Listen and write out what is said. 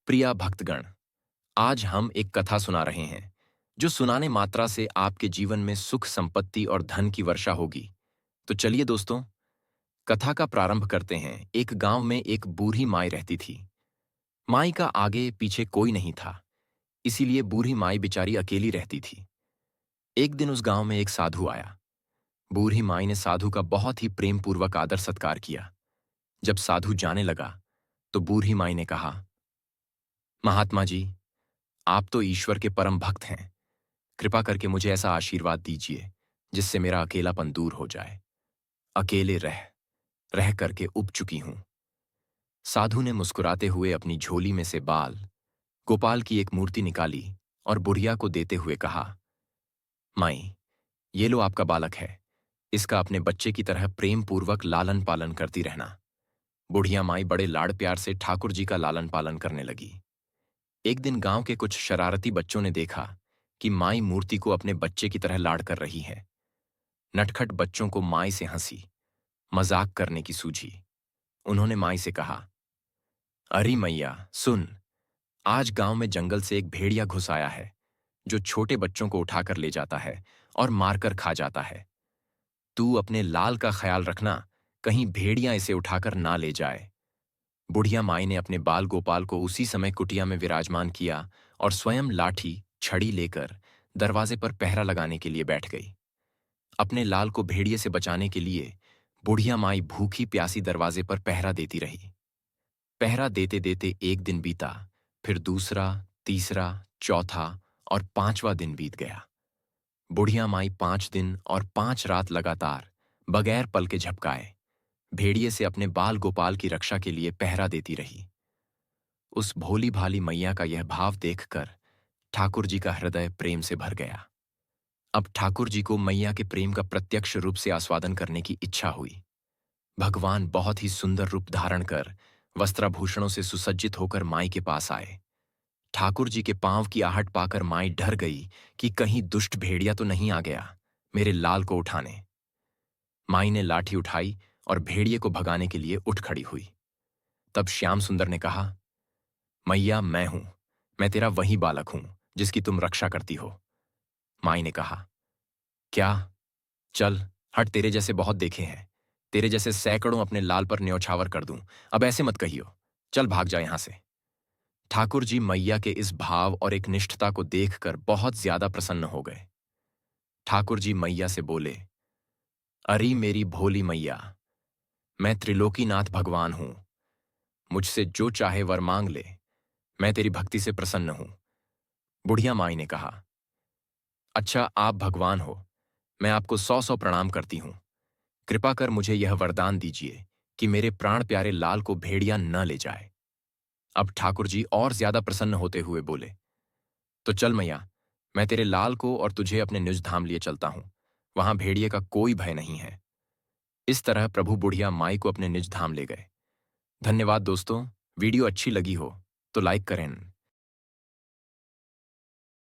प्रिया भक्तगण, आज हम एक कथा सुना रहे हैं जो सुनाने मात्रा से आपके जीवन में सुख संपत्ति और धन की वर्षा होगी। तो चलिए दोस्तों, कथा का प्रारंभ करते हैं। एक गांव में एक बूढ़ी माई रहती थी। माई का आगे पीछे कोई नहीं था, इसीलिए बूढ़ी माई बेचारी अकेली रहती थी। एक दिन उस गांव में एक साधु आया। बूढ़ी माई ने साधु का बहुत ही प्रेम पूर्वक आदर सत्कार किया। जब साधु जाने लगा तो बूढ़ी माई ने कहा, महात्मा जी, आप तो ईश्वर के परम भक्त हैं। कृपा करके मुझे ऐसा आशीर्वाद दीजिए जिससे मेरा अकेलापन दूर हो जाए। अकेले रह रह करके उब चुकी हूं। साधु ने मुस्कुराते हुए अपनी झोली में से बाल गोपाल की एक मूर्ति निकाली और बुढ़िया को देते हुए कहा, माई, ये लो आपका बालक है। इसका अपने बच्चे की तरह प्रेम पूर्वक लालन पालन करती रहना। बुढ़िया माई बड़े लाड़ प्यार से ठाकुर जी का लालन पालन करने लगी। एक दिन गांव के कुछ शरारती बच्चों ने देखा कि माई मूर्ति को अपने बच्चे की तरह लाड़ कर रही है। नटखट बच्चों को माई से हंसी मजाक करने की सूझी। उन्होंने माई से कहा, अरे मैया सुन, आज गांव में जंगल से एक भेड़िया घुस आया है जो छोटे बच्चों को उठाकर ले जाता है और मारकर खा जाता है। तू अपने लाल का ख्याल रखना, कहीं भेड़िया इसे उठाकर ना ले जाए। बुढ़िया माई ने अपने बाल गोपाल को उसी समय कुटिया में विराजमान किया और स्वयं लाठी छड़ी लेकर दरवाजे पर पहरा लगाने के लिए बैठ गई। अपने लाल को भेड़िए से बचाने के लिए बुढ़िया माई भूखी प्यासी दरवाजे पर पहरा देती रही। पहरा देते देते एक दिन बीता, फिर दूसरा, तीसरा, चौथा और पांचवा दिन बीत गया। बुढ़िया माई 5 दिन और 5 रात लगातार बगैर पल के झपकाए भेड़िए से अपने बाल गोपाल की रक्षा के लिए पहरा देती रही। उस भोली भाली मैया का यह भाव देखकर ठाकुर जी का हृदय प्रेम से भर गया। अब ठाकुर जी को मैया के प्रेम का प्रत्यक्ष रूप से आस्वादन करने की इच्छा हुई। भगवान बहुत ही सुंदर रूप धारण कर वस्त्राभूषणों से सुसज्जित होकर माई के पास आए। ठाकुर जी के पांव की आहट पाकर माई डर गई कि कहीं दुष्ट भेड़िया तो नहीं आ गया मेरे लाल को उठाने। माई ने लाठी उठाई और भेड़िए को भगाने के लिए उठ खड़ी हुई। तब श्याम सुंदर ने कहा, मैया मैं तेरा वही बालक हूं जिसकी तुम रक्षा करती हो। माई ने कहा, क्या? चल हट, तेरे जैसे बहुत देखे हैं। तेरे जैसे सैकड़ों अपने लाल पर न्यौछावर कर दूं। अब ऐसे मत कहियो, चल भाग जा यहां से। ठाकुर जी मैया के इस भाव और एक निष्ठता को देखकर बहुत ज्यादा प्रसन्न हो गए। ठाकुर जी मैया से बोले, अरे मेरी भोली मैया, मैं त्रिलोकीनाथ भगवान हूं। मुझसे जो चाहे वर मांग ले, मैं तेरी भक्ति से प्रसन्न हूं। बुढ़िया माई ने कहा, अच्छा आप भगवान हो, मैं आपको 100-100 प्रणाम करती हूं। कृपा कर मुझे यह वरदान दीजिए कि मेरे प्राण प्यारे लाल को भेड़िया न ले जाए। अब ठाकुर जी और ज्यादा प्रसन्न होते हुए बोले, तो चल मैया, मैं तेरे लाल को और तुझे अपने निज धाम लिए चलता हूं। वहां भेड़िए का कोई भय नहीं है। इस तरह प्रभु बुढ़िया माई को अपने निज धाम ले गए। धन्यवाद दोस्तों। वीडियो अच्छी लगी हो तो लाइक करें।